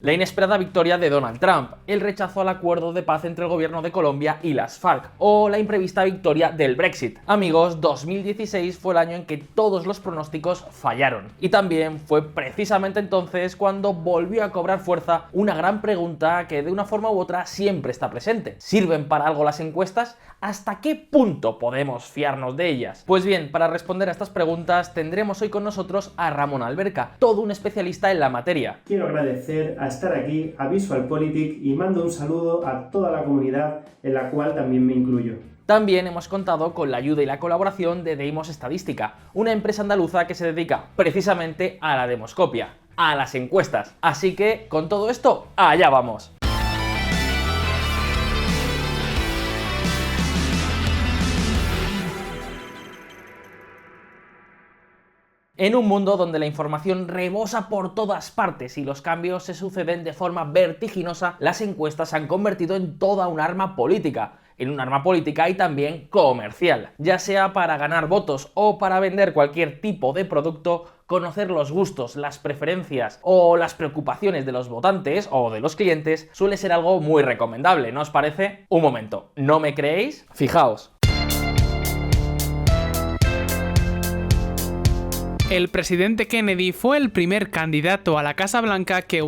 La inesperada victoria de Donald Trump, el rechazo al acuerdo de paz entre el gobierno de Colombia y las FARC, o la imprevista victoria del Brexit. Amigos, 2016 fue el año en que todos los pronósticos fallaron. Y también fue precisamente entonces cuando volvió a cobrar fuerza una gran pregunta que de una forma u otra siempre está presente. ¿Sirven para algo las encuestas? ¿Hasta qué punto podemos fiarnos de ellas? Pues bien, para responder a estas preguntas tendremos hoy con nosotros a Ramón Alberca, todo un especialista en la materia. Quiero agradecer a estar aquí a VisualPolitik y mando un saludo a toda la comunidad en la cual también me incluyo. También hemos contado con la ayuda y la colaboración de Deimos Estadística, una empresa andaluza que se dedica precisamente a la demoscopia, a las encuestas. Así que, con todo esto, allá vamos. En un mundo donde la información rebosa por todas partes y los cambios se suceden de forma vertiginosa, las encuestas se han convertido en toda un arma política. En un arma política y también comercial. Ya sea para ganar votos o para vender cualquier tipo de producto, conocer los gustos, las preferencias o las preocupaciones de los votantes o de los clientes suele ser algo muy recomendable, ¿no os parece? Un momento, ¿no me creéis? Fijaos. El presidente Kennedy fue el primer candidato a la Casa Blanca que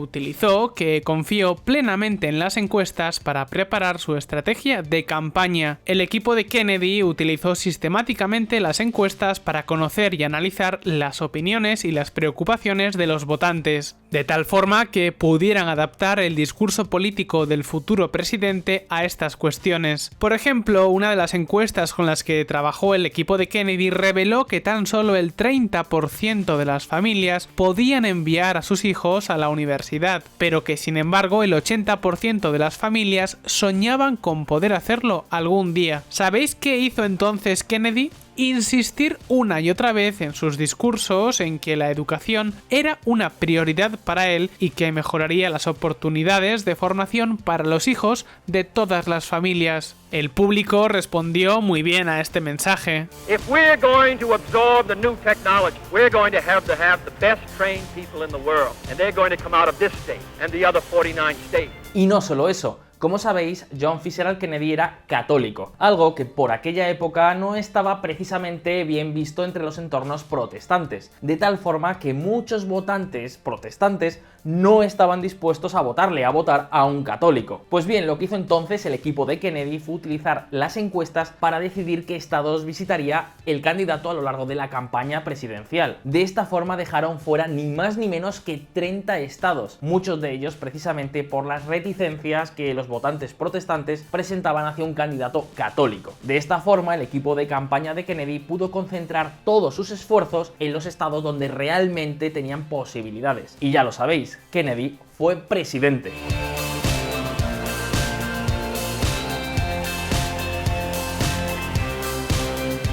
confió plenamente en las encuestas para preparar su estrategia de campaña. El equipo de Kennedy utilizó sistemáticamente las encuestas para conocer y analizar las opiniones y las preocupaciones de los votantes, de tal forma que pudieran adaptar el discurso político del futuro presidente a estas cuestiones. Por ejemplo, una de las encuestas con las que trabajó el equipo de Kennedy reveló que tan solo el 30% de las familias podían enviar a sus hijos a la universidad, pero que sin embargo el 80% de las familias soñaban con poder hacerlo algún día. ¿Sabéis qué hizo entonces Kennedy? Insistir una y otra vez en sus discursos en que la educación era una prioridad para él y que mejoraría las oportunidades de formación para los hijos de todas las familias. El público respondió muy bien a este mensaje. If we're going to absorb the new technology, we're going to have the best trained people in the world, and they're going to come out of this state and the other 49 states. Y no solo eso. Como sabéis, John Fitzgerald Kennedy era católico, algo que por aquella época no estaba precisamente bien visto entre los entornos protestantes, de tal forma que muchos votantes protestantes no estaban dispuestos a votar a un católico. Pues bien, lo que hizo entonces el equipo de Kennedy fue utilizar las encuestas para decidir qué estados visitaría el candidato a lo largo de la campaña presidencial. De esta forma dejaron fuera ni más ni menos que 30 estados, muchos de ellos precisamente por las reticencias que los votantes protestantes presentaban hacia un candidato católico. De esta forma, el equipo de campaña de Kennedy pudo concentrar todos sus esfuerzos en los estados donde realmente tenían posibilidades. Y ya lo sabéis, Kennedy fue presidente.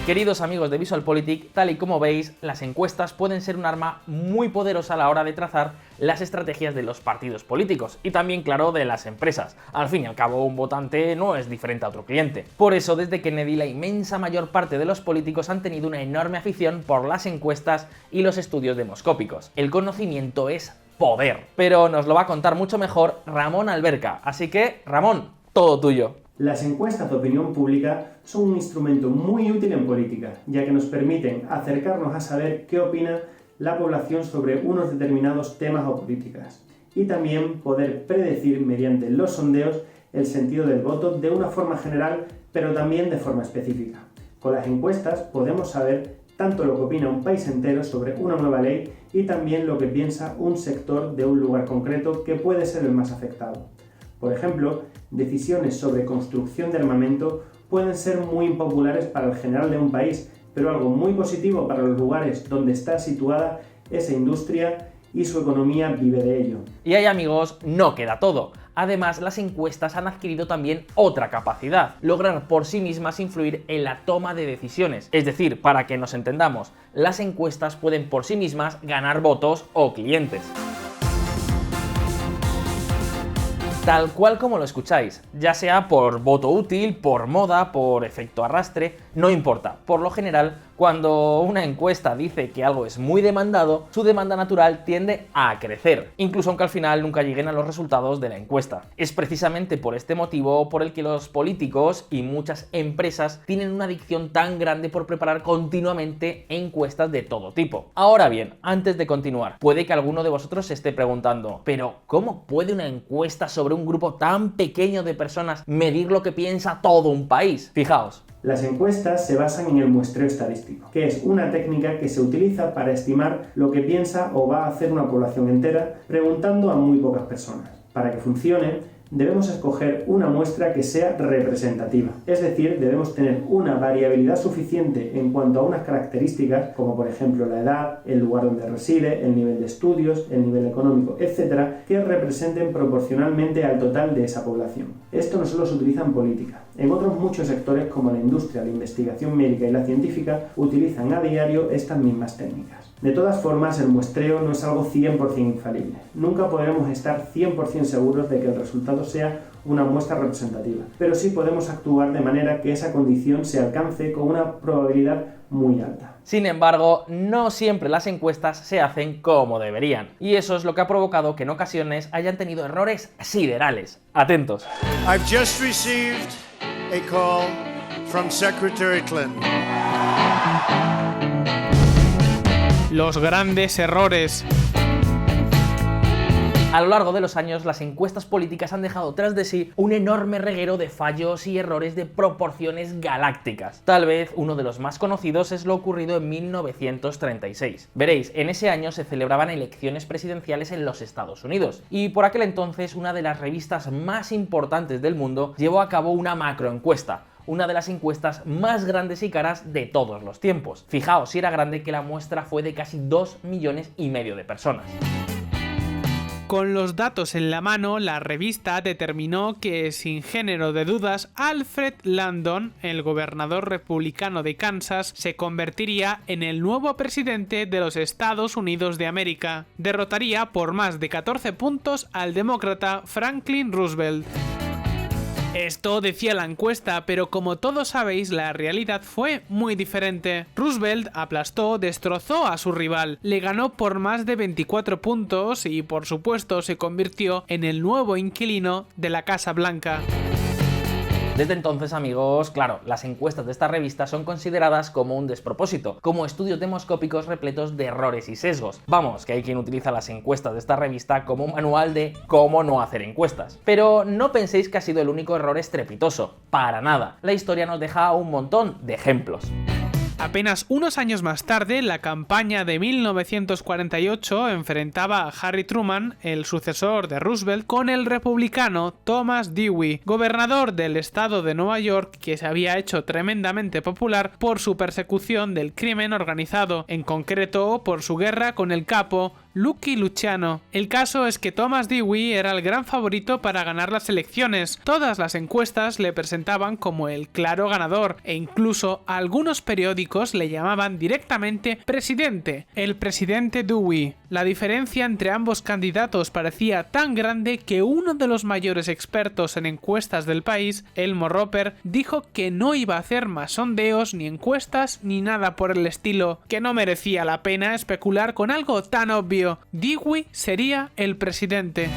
Queridos amigos de VisualPolitik, tal y como veis, las encuestas pueden ser un arma muy poderosa a la hora de trazar las estrategias de los partidos políticos y también, claro, de las empresas. Al fin y al cabo, un votante no es diferente a otro cliente. Por eso, desde Kennedy, la inmensa mayor parte de los políticos han tenido una enorme afición por las encuestas y los estudios demoscópicos. El conocimiento es poder. Pero nos lo va a contar mucho mejor Ramón Alberca. Así que, Ramón, todo tuyo. Las encuestas de opinión pública son un instrumento muy útil en política, ya que nos permiten acercarnos a saber qué opina la población sobre unos determinados temas o políticas, y también poder predecir mediante los sondeos el sentido del voto de una forma general, pero también de forma específica. Con las encuestas podemos saber tanto lo que opina un país entero sobre una nueva ley y también lo que piensa un sector de un lugar concreto que puede ser el más afectado. Por ejemplo, decisiones sobre construcción de armamento pueden ser muy impopulares para el general de un país, pero algo muy positivo para los lugares donde está situada esa industria y su economía vive de ello. Y ahí, amigos, no queda todo. Además, las encuestas han adquirido también otra capacidad: lograr por sí mismas influir en la toma de decisiones. Es decir, para que nos entendamos, las encuestas pueden por sí mismas ganar votos o clientes. Tal cual como lo escucháis, ya sea por voto útil, por moda, por efecto arrastre, no importa. Por lo general, Cuando una encuesta dice que algo es muy demandado, su demanda natural tiende a crecer, incluso aunque al final nunca lleguen a los resultados de la encuesta. Es precisamente por este motivo por el que los políticos y muchas empresas tienen una adicción tan grande por preparar continuamente encuestas de todo tipo. Ahora bien, antes de continuar, puede que alguno de vosotros se esté preguntando, pero ¿cómo puede una encuesta sobre un grupo tan pequeño de personas medir lo que piensa todo un país? Fijaos. Las encuestas se basan en el muestreo estadístico, que es una técnica que se utiliza para estimar lo que piensa o va a hacer una población entera preguntando a muy pocas personas. Para que funcione, debemos escoger una muestra que sea representativa, es decir, debemos tener una variabilidad suficiente en cuanto a unas características, como por ejemplo la edad, el lugar donde reside, el nivel de estudios, el nivel económico, etc., que representen proporcionalmente al total de esa población. Esto no solo se utiliza en política. En otros muchos sectores, como la industria, la investigación médica y la científica, utilizan a diario estas mismas técnicas. De todas formas, el muestreo no es algo 100% infalible. Nunca podremos estar 100% seguros de que el resultado sea una muestra representativa, pero sí podemos actuar de manera que esa condición se alcance con una probabilidad muy alta. Sin embargo, no siempre las encuestas se hacen como deberían, y eso es lo que ha provocado que en ocasiones hayan tenido errores siderales. Atentos. I've just received a call from Secretary Clinton. Los grandes errores. A lo largo de los años, las encuestas políticas han dejado tras de sí un enorme reguero de fallos y errores de proporciones galácticas. Tal vez uno de los más conocidos es lo ocurrido en 1936. Veréis, en ese año se celebraban elecciones presidenciales en los Estados Unidos, y por aquel entonces una de las revistas más importantes del mundo llevó a cabo una macroencuesta, una de las encuestas más grandes y caras de todos los tiempos. Fijaos si era grande, que la muestra fue de casi 2,5 millones de personas. Con los datos en la mano, la revista determinó que, sin género de dudas, Alfred Landon, el gobernador republicano de Kansas, se convertiría en el nuevo presidente de los Estados Unidos de América. Derrotaría por más de 14 puntos al demócrata Franklin Roosevelt. Esto decía la encuesta, pero como todos sabéis, la realidad fue muy diferente. Roosevelt aplastó, destrozó a su rival, le ganó por más de 24 puntos y, por supuesto, se convirtió en el nuevo inquilino de la Casa Blanca. Desde entonces, amigos, claro, las encuestas de esta revista son consideradas como un despropósito, como estudios demoscópicos repletos de errores y sesgos. Vamos, que hay quien utiliza las encuestas de esta revista como un manual de cómo no hacer encuestas. Pero no penséis que ha sido el único error estrepitoso, para nada. La historia nos deja un montón de ejemplos. Apenas unos años más tarde, la campaña de 1948 enfrentaba a Harry Truman, el sucesor de Roosevelt, con el republicano Thomas Dewey, gobernador del estado de Nueva York, que se había hecho tremendamente popular por su persecución del crimen organizado, en concreto por su guerra con el capo Lucky Luciano. El caso es que Thomas Dewey era el gran favorito para ganar las elecciones. Todas las encuestas le presentaban como el claro ganador, e incluso algunos periódicos le llamaban directamente presidente, el presidente Dewey. La diferencia entre ambos candidatos parecía tan grande que uno de los mayores expertos en encuestas del país, Elmo Roper, dijo que no iba a hacer más sondeos ni encuestas ni nada por el estilo, que no merecía la pena especular con algo tan obvio. Dewey sería el presidente.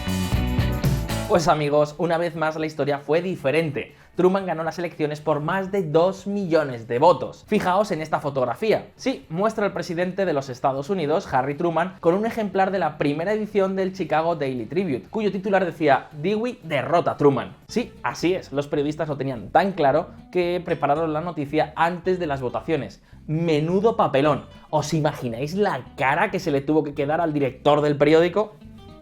Pues amigos, una vez más la historia fue diferente. Truman ganó las elecciones por más de 2 millones de votos. Fijaos en esta fotografía. Sí, muestra al presidente de los Estados Unidos, Harry Truman, con un ejemplar de la primera edición del Chicago Daily Tribune, cuyo titular decía "Dewey derrota a Truman". Sí, así es, los periodistas lo tenían tan claro que prepararon la noticia antes de las votaciones. Menudo papelón. ¿Os imagináis la cara que se le tuvo que quedar al director del periódico?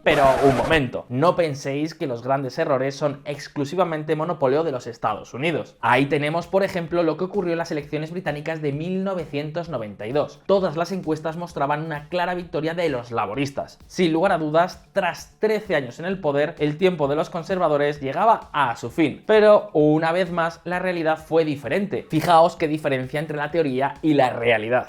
Pero un momento, no penséis que los grandes errores son exclusivamente monopolio de los Estados Unidos. Ahí tenemos, por ejemplo, lo que ocurrió en las elecciones británicas de 1992. Todas las encuestas mostraban una clara victoria de los laboristas. Sin lugar a dudas, tras 13 años en el poder, el tiempo de los conservadores llegaba a su fin. Pero, una vez más, la realidad fue diferente. Fijaos qué diferencia entre la teoría y la realidad.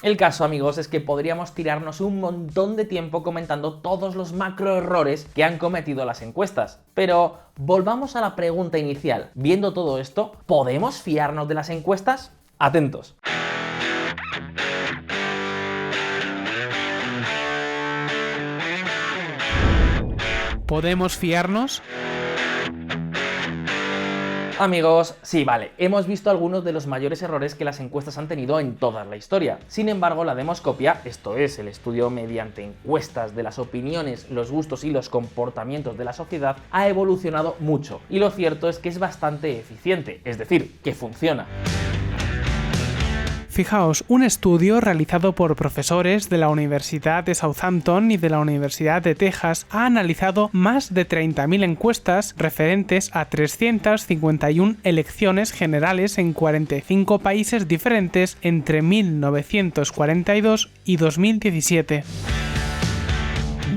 El caso, amigos, es que podríamos tirarnos un montón de tiempo comentando todos los macroerrores que han cometido las encuestas. Pero volvamos a la pregunta inicial. Viendo todo esto, ¿podemos fiarnos de las encuestas? Atentos. ¿Podemos fiarnos? Amigos, sí, vale, hemos visto algunos de los mayores errores que las encuestas han tenido en toda la historia. Sin embargo, la demoscopia, esto es, el estudio mediante encuestas de las opiniones, los gustos y los comportamientos de la sociedad, ha evolucionado mucho. Y lo cierto es que es bastante eficiente, es decir, que funciona. Fijaos, un estudio realizado por profesores de la Universidad de Southampton y de la Universidad de Texas ha analizado más de 30.000 encuestas referentes a 351 elecciones generales en 45 países diferentes entre 1942 y 2017.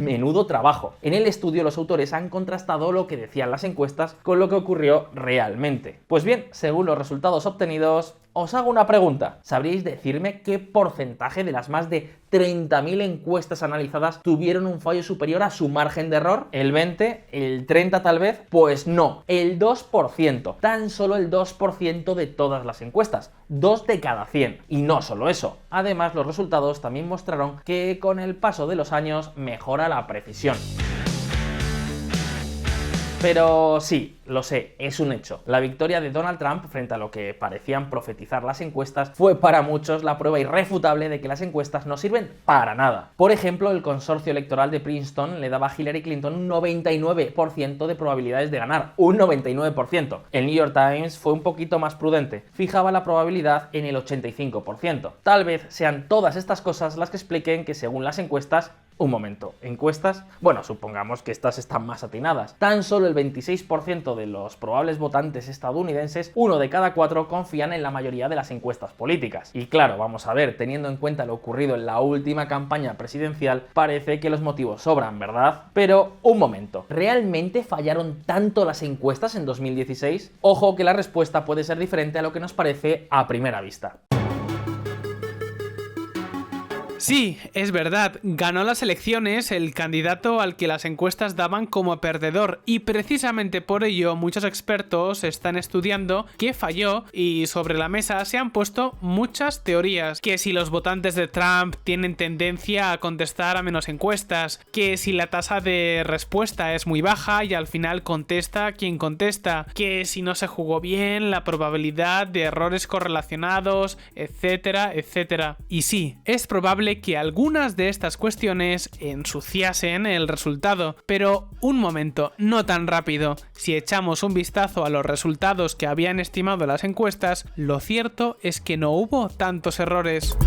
Menudo trabajo. En el estudio los autores han contrastado lo que decían las encuestas con lo que ocurrió realmente. Pues bien, según los resultados obtenidos, os hago una pregunta. ¿Sabríais decirme qué porcentaje de las más de 30.000 encuestas analizadas tuvieron un fallo superior a su margen de error? ¿El 20? ¿El 30 tal vez? Pues no, el 2%. Tan solo el 2% de todas las encuestas. 2 de cada 100. Y no solo eso. Además, los resultados también mostraron que con el paso de los años mejora la precisión. Pero sí, lo sé, es un hecho. La victoria de Donald Trump frente a lo que parecían profetizar las encuestas fue para muchos la prueba irrefutable de que las encuestas no sirven para nada. Por ejemplo, el consorcio electoral de Princeton le daba a Hillary Clinton un 99% de probabilidades de ganar. Un 99%. El New York Times fue un poquito más prudente. Fijaba la probabilidad en el 85%. Tal vez sean todas estas cosas las que expliquen que según las encuestas... Un momento, ¿encuestas? Bueno, supongamos que estas están más atinadas. Tan solo el 26% de los probables votantes estadounidenses, 1 de cada 4, confían en la mayoría de las encuestas políticas. Y claro, vamos a ver, teniendo en cuenta lo ocurrido en la última campaña presidencial, parece que los motivos sobran, ¿verdad? Pero, un momento, ¿realmente fallaron tanto las encuestas en 2016? Ojo que la respuesta puede ser diferente a lo que nos parece a primera vista. Sí, es verdad, ganó las elecciones el candidato al que las encuestas daban como perdedor y precisamente por ello muchos expertos están estudiando qué falló y sobre la mesa se han puesto muchas teorías, que si los votantes de Trump tienen tendencia a contestar a menos encuestas, que si la tasa de respuesta es muy baja y al final contesta quien contesta, que si no se jugó bien la probabilidad de errores correlacionados, etcétera, etcétera. Y sí, es probable que algunas de estas cuestiones ensuciasen el resultado, pero un momento, no tan rápido. Si echamos un vistazo a los resultados que habían estimado las encuestas, lo cierto es que no hubo tantos errores.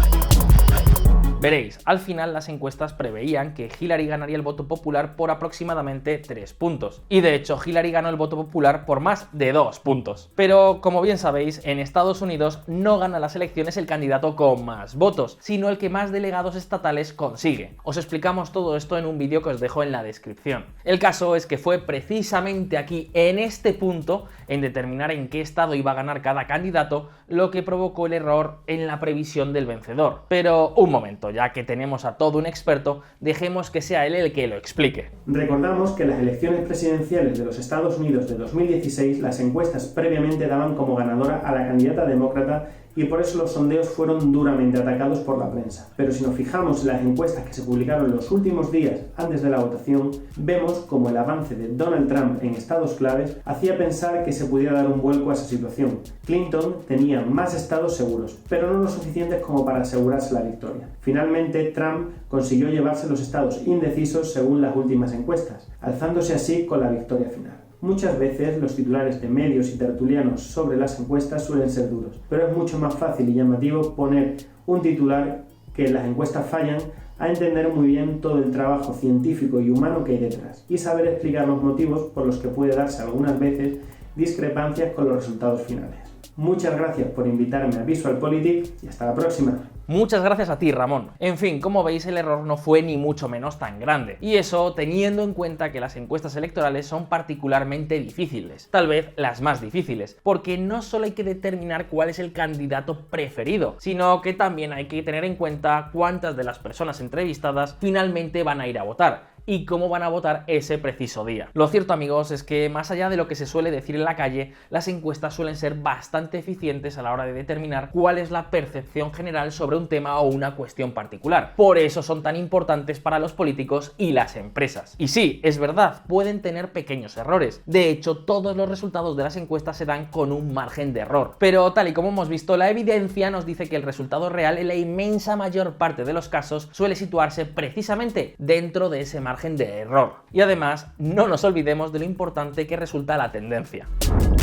Veréis, al final las encuestas preveían que Hillary ganaría el voto popular por aproximadamente 3 puntos. Y de hecho, Hillary ganó el voto popular por más de 2 puntos. Pero, como bien sabéis, en Estados Unidos no gana las elecciones el candidato con más votos, sino el que más delegados estatales consigue. Os explicamos todo esto en un vídeo que os dejo en la descripción. El caso es que fue precisamente aquí, en este punto, en determinar en qué estado iba a ganar cada candidato, lo que provocó el error en la previsión del vencedor. Pero, un momento, ya que tenemos a todo un experto, dejemos que sea él el que lo explique. Recordamos que en las elecciones presidenciales de los Estados Unidos de 2016, las encuestas previamente daban como ganadora a la candidata demócrata y por eso los sondeos fueron duramente atacados por la prensa. Pero si nos fijamos en las encuestas que se publicaron los últimos días antes de la votación, vemos como el avance de Donald Trump en estados claves hacía pensar que se pudiera dar un vuelco a esa situación. Clinton tenía más estados seguros, pero no lo suficientes como para asegurarse la victoria. Finalmente, Trump consiguió llevarse los estados indecisos según las últimas encuestas, alzándose así con la victoria final. Muchas veces los titulares de medios y tertulianos sobre las encuestas suelen ser duros, pero es mucho más fácil y llamativo poner un titular que las encuestas fallan a entender muy bien todo el trabajo científico y humano que hay detrás y saber explicar los motivos por los que puede darse algunas veces discrepancias con los resultados finales. Muchas gracias por invitarme a VisualPolitik y hasta la próxima. Muchas gracias a ti, Ramón. En fin, como veis, el error no fue ni mucho menos tan grande. Y eso teniendo en cuenta que las encuestas electorales son particularmente difíciles, tal vez las más difíciles, porque no solo hay que determinar cuál es el candidato preferido, sino que también hay que tener en cuenta cuántas de las personas entrevistadas finalmente van a ir a votar y cómo van a votar ese preciso día. Lo cierto, amigos, es que más allá de lo que se suele decir en la calle, las encuestas suelen ser bastante eficientes a la hora de determinar cuál es la percepción general sobre un tema o una cuestión particular. Por eso son tan importantes para los políticos y las empresas. Y sí, es verdad, pueden tener pequeños errores. De hecho, todos los resultados de las encuestas se dan con un margen de error. Pero tal y como hemos visto, la evidencia nos dice que el resultado real en la inmensa mayor parte de los casos suele situarse precisamente dentro de ese margen de error. Y además, no nos olvidemos de lo importante que resulta la tendencia.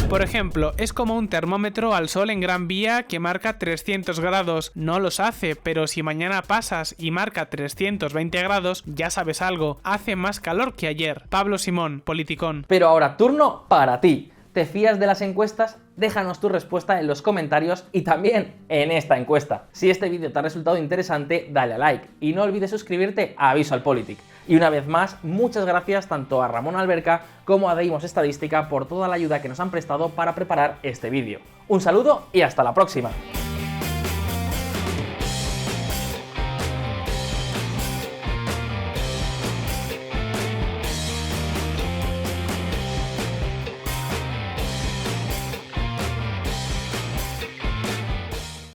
Por ejemplo, es como un termómetro al sol en Gran Vía que marca 300 grados. No los hace, pero si mañana pasas y marca 320 grados, ya sabes algo. Hace más calor que ayer. Pablo Simón, politicón. Pero ahora turno para ti. ¿Te fías de las encuestas? Déjanos tu respuesta en los comentarios y también en esta encuesta. Si este vídeo te ha resultado interesante, dale a like y no olvides suscribirte a VisualPolitik. Y una vez más, muchas gracias tanto a Ramón Alberca como a Deimos Estadística por toda la ayuda que nos han prestado para preparar este vídeo. Un saludo y hasta la próxima.